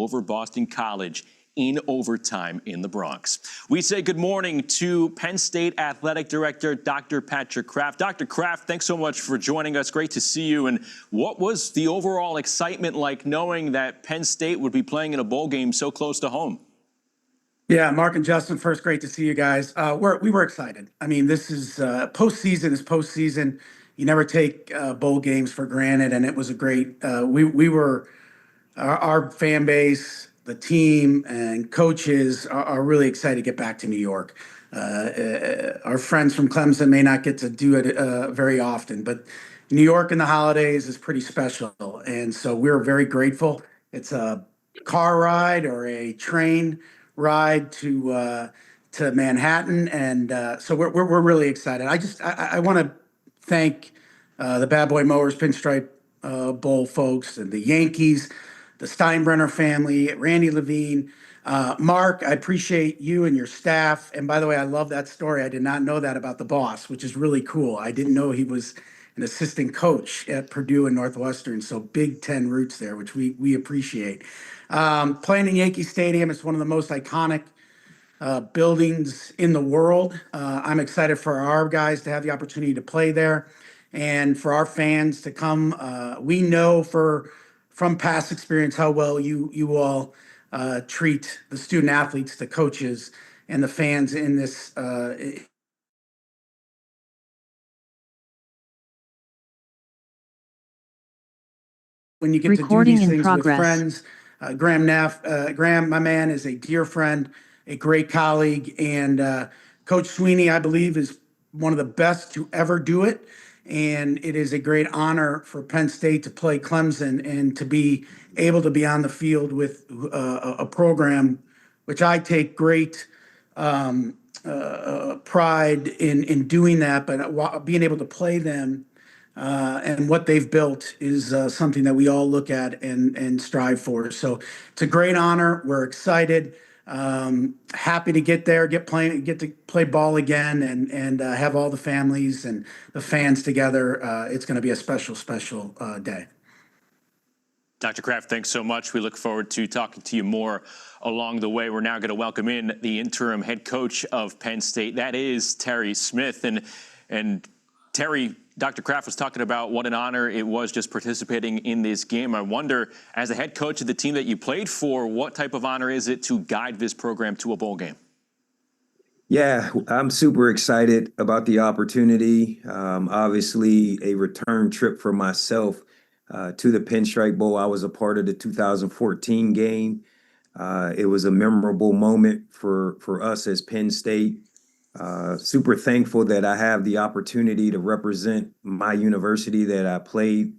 over Boston College in overtime in the Bronx. We say good morning to Penn State Athletic Director Dr. Patrick Kraft. Dr. Kraft, thanks so much for joining us. Great to see you. And what was the overall excitement like knowing that Penn State would be playing in a bowl game so close to home? Yeah, Mark and Justin, first, great to see you guys. We were excited. I mean, this is postseason is postseason. You never take bowl games for granted, and it was a great. We were our fan base, the team, and coaches are really excited to get back to New York. Our friends from Clemson may not get to do it very often, but New York in the holidays is pretty special, and so we're very grateful. It's a car ride or a train ride to Manhattan, and so we're really excited. I want to thank the Bad Boy Mowers Pinstripe Bowl folks and the Yankees, the Steinbrenner family, Randy Levine. Mark, I appreciate you and your staff. And by the way, I love that story. I did not know that about the boss, which is really cool. I didn't know he was an assistant coach at Purdue and Northwestern. So Big Ten roots there, which we appreciate. Playing in Yankee Stadium, it's one of the most iconic buildings in the world. I'm excited for our guys to have the opportunity to play there and for our fans to come. We know from past experience how well you all treat the student athletes, the coaches, and the fans in this. When you get to do these things with friends, Graham, my man, is a dear friend, a great colleague, and Coach Swinney, I believe, is one of the best to ever do it. And it is a great honor for Penn State to play Clemson and to be able to be on the field with a program which I take great pride in doing that. But being able to play them and what they've built is something that we all look at and strive for. So it's a great honor. We're excited. Happy to get there, get to play ball again, and have all the families and the fans together. It's going to be a special day. Dr. Kraft, thanks so much. We look forward to talking to you more along the way. We're now going to welcome in the interim head coach of Penn State. That is Terry Smith. And Terry, Dr. Kraft was talking about what an honor it was just participating in this game. I wonder, as the head coach of the team that you played for, what type of honor is it to guide this program to a bowl game? Yeah, I'm super excited about the opportunity. Obviously, a return trip for myself to the Pinstripe Bowl. I was a part of the 2014 game. It was a memorable moment for us as Penn State. Super thankful that I have the opportunity to represent my university that I played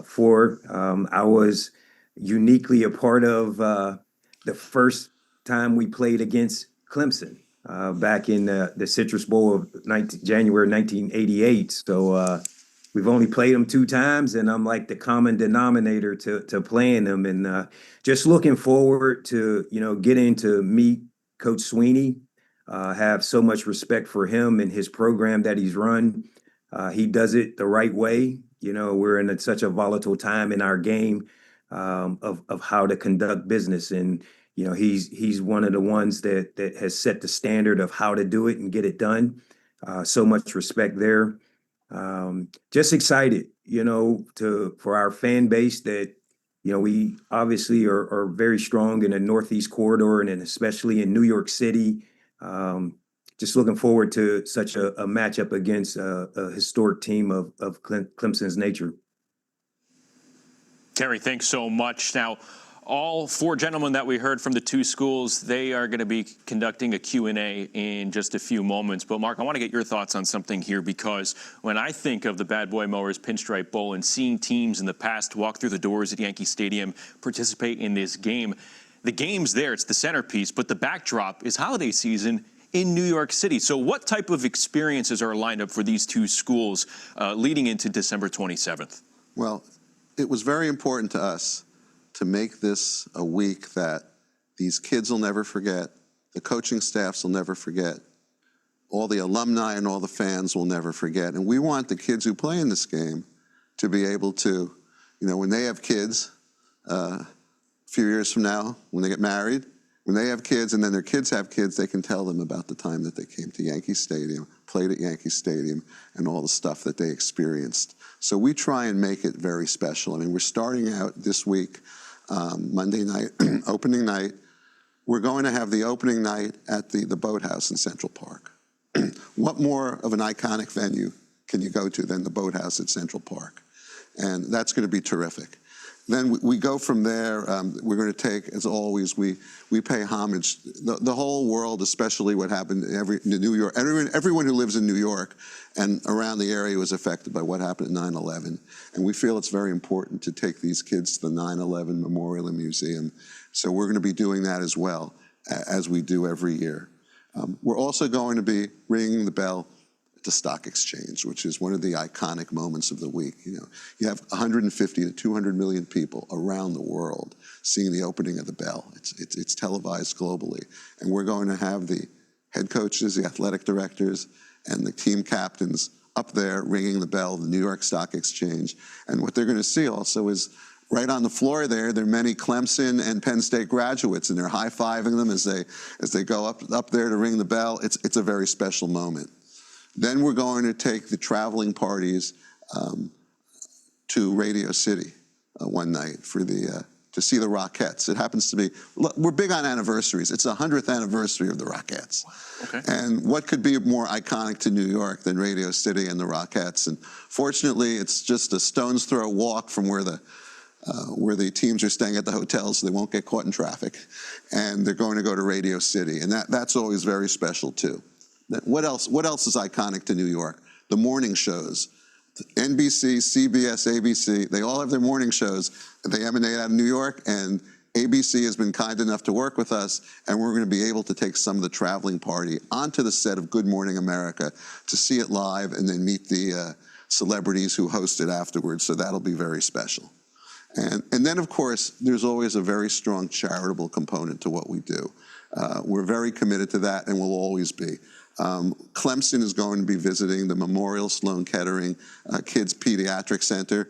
for. I was uniquely a part of the first time we played against Clemson back in the Citrus Bowl of January 1988. So we've only played them 2 times, and I'm like the common denominator to playing them. And just looking forward to, getting to meet Coach Swinney. Have so much respect for him and his program that he's run. He does it the right way. We're in such a volatile time in our game of how to conduct business. And, he's one of the ones that has set the standard of how to do it and get it done. So much respect there. Just excited, for our fan base that, we obviously are very strong in the Northeast corridor and especially in New York City. Just looking forward to such a matchup against a historic team of Clemson's nature. Terry, thanks so much. Now, all 4 gentlemen that we heard from the 2 schools, they are going to be conducting a Q&A in just a few moments. But, Mark, I want to get your thoughts on something here, because when I think of the Bad Boy Mowers Pinstripe Bowl and seeing teams in the past walk through the doors at Yankee Stadium, participate in this game, the game's there, it's the centerpiece, but the backdrop is holiday season in New York City. So what type of experiences are lined up for these 2 schools leading into December 27th? Well, it was very important to us to make this a week that these kids will never forget, the coaching staffs will never forget, all the alumni and all the fans will never forget. And we want the kids who play in this game to be able to, when they have kids, few years from now, when they get married, when they have kids, and then their kids have kids, they can tell them about the time that they came to Yankee Stadium, played at Yankee Stadium, and all the stuff that they experienced. So we try and make it very special. I mean, we're starting out this week, Monday night, opening night. We're going to have the opening night at the Boathouse in Central Park. What more of an iconic venue can you go to than the Boathouse at Central Park? And that's going to be terrific. Then we go from there. We're going to take, as always, we pay homage. The whole world, especially what happened in New York, everyone who lives in New York and around the area was affected by what happened at 9/11. And we feel it's very important to take these kids to the 9/11 Memorial and Museum. So we're going to be doing that as well, as we do every year. We're also going to be ringing the bell at the Stock Exchange, which is one of the iconic moments of the week. You know, you have 150 to 200 million people around the world seeing the opening of the bell. It's televised globally, and we're going to have the head coaches, the athletic directors, and the team captains up there ringing the bell of the New York Stock Exchange. And what they're going to see also is right on the floor there are many Clemson and Penn State graduates, and they're high-fiving them as they go up there to ring the bell. It's a very special moment. Then we're going to take the traveling parties to Radio City one night for to see the Rockettes. It happens to be, we're big on anniversaries. It's the 100th anniversary of the Rockettes. Okay. And what could be more iconic to New York than Radio City and the Rockettes? And fortunately, it's just a stone's throw walk from where the teams are staying at the hotels, so they won't get caught in traffic. And they're going to go to Radio City, and that's always very special too. What else is iconic to New York? The morning shows. NBC, CBS, ABC, they all have their morning shows. They emanate out of New York, and ABC has been kind enough to work with us, and we're going to be able to take some of the traveling party onto the set of Good Morning America to see it live and then meet the celebrities who host it afterwards, so that'll be very special. And then, of course, there's always a very strong charitable component to what we do. We're very committed to that, and will always be. Clemson is going to be visiting the Memorial Sloan Kettering Kids Pediatric Center.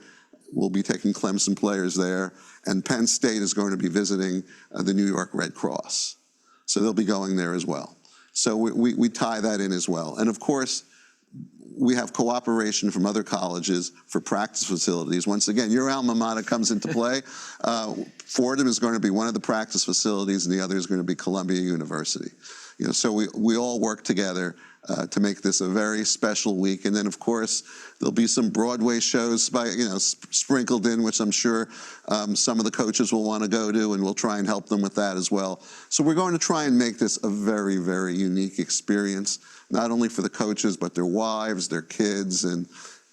We'll be taking Clemson players there. And Penn State is going to be visiting the New York Red Cross. So they'll be going there as well. So we tie that in as well. And of course, we have cooperation from other colleges for practice facilities. Once again, your alma mater comes into play. Fordham is going to be one of the practice facilities, and the other is going to be Columbia University. You know, so we all work together to make this a very special week. And then, of course, there'll be some Broadway shows sprinkled in, which I'm sure some of the coaches will want to go to, and we'll try and help them with that as well. So we're going to try and make this a very, very unique experience, not only for the coaches, but their wives, their kids, and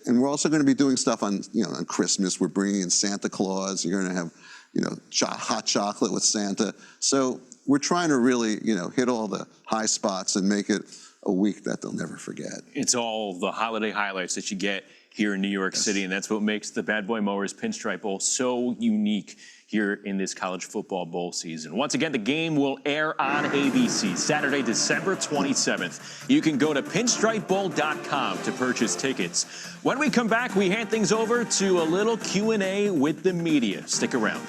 we're also going to be doing stuff on Christmas. We're bringing in Santa Claus. You're going to have, hot chocolate with Santa. So we're trying to really, hit all the high spots and make it a week that they'll never forget. It's all the holiday highlights that you get here in New York City, and that's what makes the Bad Boy Mowers Pinstripe Bowl so unique here in this college football bowl season. Once again, the game will air on ABC Saturday, December 27th. You can go to pinstripebowl.com to purchase tickets. When we come back, we hand things over to a little Q&A with the media. Stick around.